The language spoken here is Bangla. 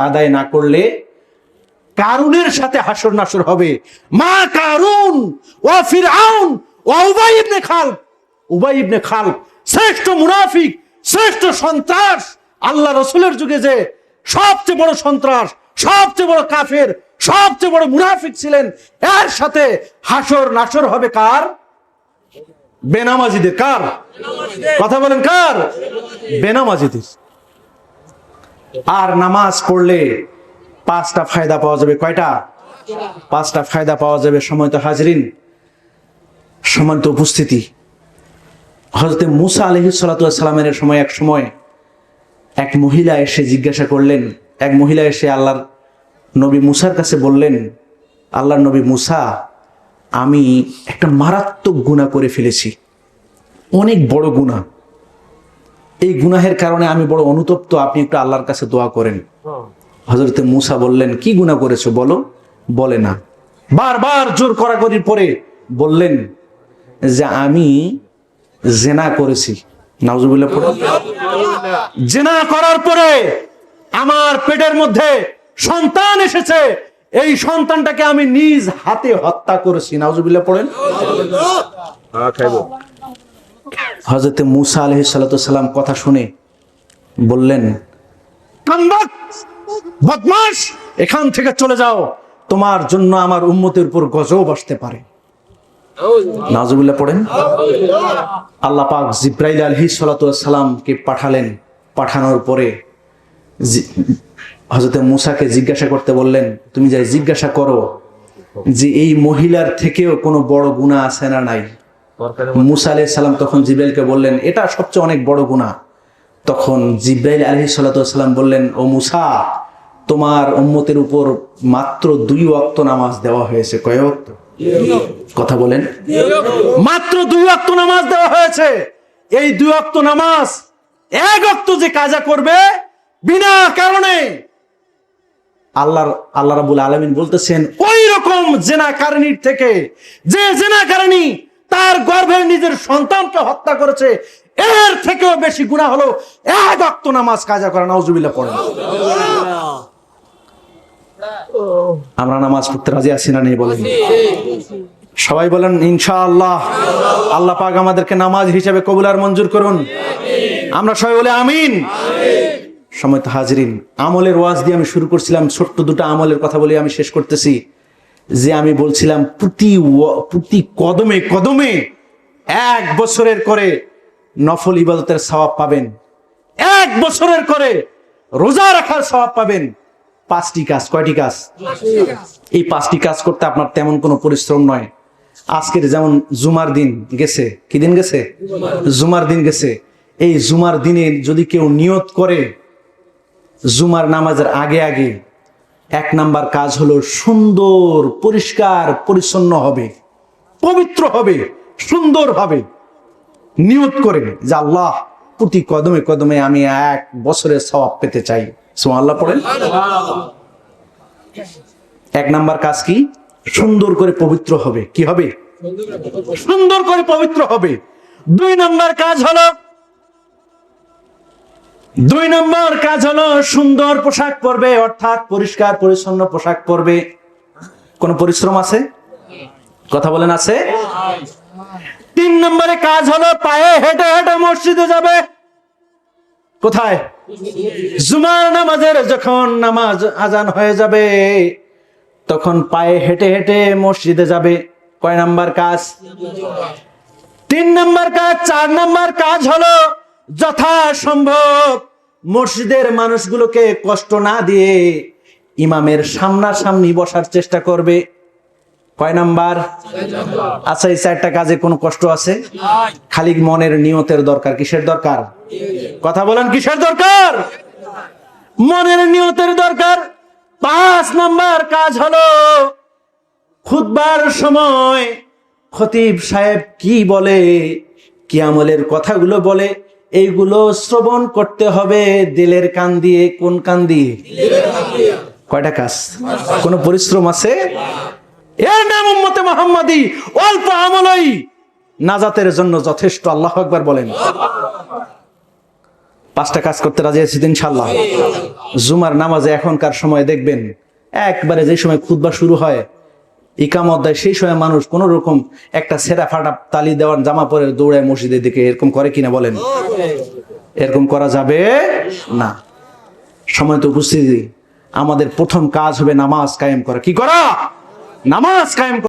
আদায় না করলে কারুনের সাথে হাসর নাসর হবে। মা কারুন ওয়া ফিরআউন ওয়া উবাই ইবনে খালদ, উবাই ইবনে খালদ শ্রেষ্ঠ মুনাফিক, শ্রেষ্ঠ সন্ত্রাস। আল্লাহ রাসূলের যুগে যে সবচেয়ে বড় সন্ত্রাস, সবচেয়ে বড় কাফের, সবচেয়ে বড় মুনাফিক ছিলেন, এর সাথে হাসর নাসর হবে কার? বেনামাজিদের। কার কথা বলেন? কার? বেনামাজিদের। আর নামাজ পড়লে 5টা ফায়দা পাওয়া যাবে। কয়টা? 5টা ফায়দা পাওয়া যাবে। সময়ত হাজরিন, সম্মানিত উপস্থিতি, হযরত মুসা আলাইহিস সালাতু ওয়াস সালামের সময় এক সময় এক মহিলা এসে জিজ্ঞাসা করলেন, এক মহিলা এসে আল্লাহর নবী মুসার কাছে বললেন, আল্লাহর নবী মুসা, আমি একটা মারাত্মক গুনাহ করে ফেলেছি, অনেক বড় গুনাহ। এই গুনাহের কারণে আমি বড় অনুতপ্ত, আপনি একটু আল্লাহর কাছে দোয়া করেন। হযরত মুসা বললেন, কি গুনাহ করেছো বলো? বলে না। বারবার জোর করাকরির পরে বললেন যে আমি জিনা করেছি। নাউজুবিল্লাহ পড়ো। জিনা করার পরে আমার পেটের মধ্যে সন্তান এসেছে, এই সন্তানটাকে আমি নিজ হাতে হত্যা করেছি। নাউজুবিল্লাহ পড়েন। হযরত মুসা আলাইহিস সালাতু ওয়াস সালাম কথা শুনে বললেন, কামবাক, বদমাশ, এখান থেকে চলে যাও, তোমার জন্য আমার উম্মতের উপর গজব আসতে পারে। নাউজুবিল্লাহ পড়েন। আল্লাহ পাক জিবরাইল আলাইহিস সালাতু ওয়াস সালামকে পাঠালেন। পাঠানোর পরে হযরত মুসাকে জিজ্ঞাসা করতে বললেন, তুমি যাই জিজ্ঞাসা করো যে এই মহিলার থেকেও কোনো বড় গুনাহ আছে না নাই? মুসা আলাইহিস সালাম তখন জিবরাইলকে বললেন, এটা সবচেয়ে অনেক বড় গুনাহ। তখন জিবরাইল আলাইহিস সালাতু ওয়াস সালাম বললেন, ও মুসা, তোমার উম্মতের উপর মাত্র 2 ওয়াক্ত নামাজ দেওয়া হয়েছে। কয় ওয়াক্ত? কথা বলেন। মাত্র 2 ওয়াক্ত নামাজ দেওয়া হয়েছে। এই 2 ওয়াক্ত নামাজ, 1 ওয়াক্ত যে কাজা করবে বিনা কারণে, আল্লাহ রাব্বুল আলামিন বলতেছেন, ওই রকম জিনাকারিনীর থেকে, যে জিনাকারিনী তার গর্ভের নিজের সন্তানকে হত্যা করেছে, এর থেকেও বেশি গুনাহ হলো 1 ওয়াক্ত নামাজ কাজা করা। নাউজুবিল্লাহ পড়েন। আমরা নামাজ পড়তে রাজি আছি না নেই বলেন? সবাই বলেন ইনশাআল্লাহ। আল্লাহ পাক আমাদেরকে নামাজ হিসেবে কবুল আর মঞ্জুর করুন। আমরা সবাই বলে আমিন। সম্মানিত হাজরিন, আমলের ওয়াজ দিয়ে আমি শুরু করছিলাম, ছোট্ট 2টা আমলের কথা বলে আমি শেষ করতেছি। যে আমি বলছিলাম প্রতি কদমে কদমে 1 বছরের করে নফল ইবাদতের সওয়াব পাবেন, 1 বছরের করে রোজা রাখার সওয়াব পাবেন। 5টি কাজ। কয়টি কাজ? এই 5টি কাজ করতে আপনার তেমন কোনো পরিশ্রম নয়। আজকের যেমন জুমার দিন গেছে, কি দিন গেছে? জুমার দিন গেছে। এই জুমার দিনে যদি কেউ নিয়ত করে জুমার নামাজের আগে আগে, 1 নাম্বার কাজ হলো সুন্দর পরিষ্কার পরিচ্ছন্ন হবে, পবিত্র হবে, সুন্দর হবে। নিয়ত করে যে আল্লাহ, প্রতি কদমে কদমে আমি 1 বছরের সওয়াব পেতে চাই। সুবহানাল্লাহ পড়েন। 1 নাম্বার কাজ কি? সুন্দর করে পবিত্র হবে। কি হবে? সুন্দর করে পবিত্র হবে। 2 নাম্বার কাজ হলো, 2 নাম্বার কাজ হলো সুন্দর পোশাক পরবে, অর্থাৎ পরিষ্কার পরিচ্ছন্ন পোশাক পরবে। কোন পরিশ্রম আছে? কথা বলেন আছে? 3 নম্বরে কাজ হলো পায়ে হেঁটে হেঁটে মসজিদে যাবে। কোথায়? জুমার নামাজের যখন নামাজ আজান হয়ে যাবে তখন পায়ে হেঁটে হেঁটে মসজিদে যাবে। কয় নাম্বার কাজ? 3 নাম্বার কাজ। 4 নাম্বার কাজ হলো যথাসম্ভব মসজিদের মানুষগুলোকে কষ্ট না দিয়ে ইমামের সামনাসামনি বসার চেষ্টা করবে। কয় নাম্বার? আচ্ছা, এই 4টা কাজে কোনো কষ্ট আছে? খালি মনের নিয়তের দরকার। কিসের দরকার? কথা বলেন, কিসের দরকার? মনের নিয়তের দরকার। 5 নাম্বার কাজ হলো খুতবার সময় খতিব সাহেব কি বলে, কি আমলের কথাগুলো বলে, এইগুলো শ্রবণ করতে হবে দিলের কান দিয়ে। কোন কান দিয়ে? কয়টা কাজ? কোনো পরিশ্রম আছে? এর নাম উম্মতে মুহাম্মাদি। অল্প আমলই নাজাতের জন্য যথেষ্ট। আল্লাহু আকবার বলেন। 5টা কাজ করতে রাজি আছি ইনশাআল্লাহ। জুমার নামাজে এখনকার সময় দেখবেন একবারে যে সময় খুতবা শুরু হয়, ইকামত দেয়, সেই সময় মানুষ কোন রকম একটা ছেঁড়া ফাটা তালি দেওয়ার জামা পরে দৌড়ায় মসজিদের দিকে, এরকম করে কিনা বলেন? এরকম করা যাবে না। সময় তো উপস্থিতি, আমাদের প্রথম কাজ হবে নামাজ কায়েম করা। কি করা? নামাজ কায়েম করা।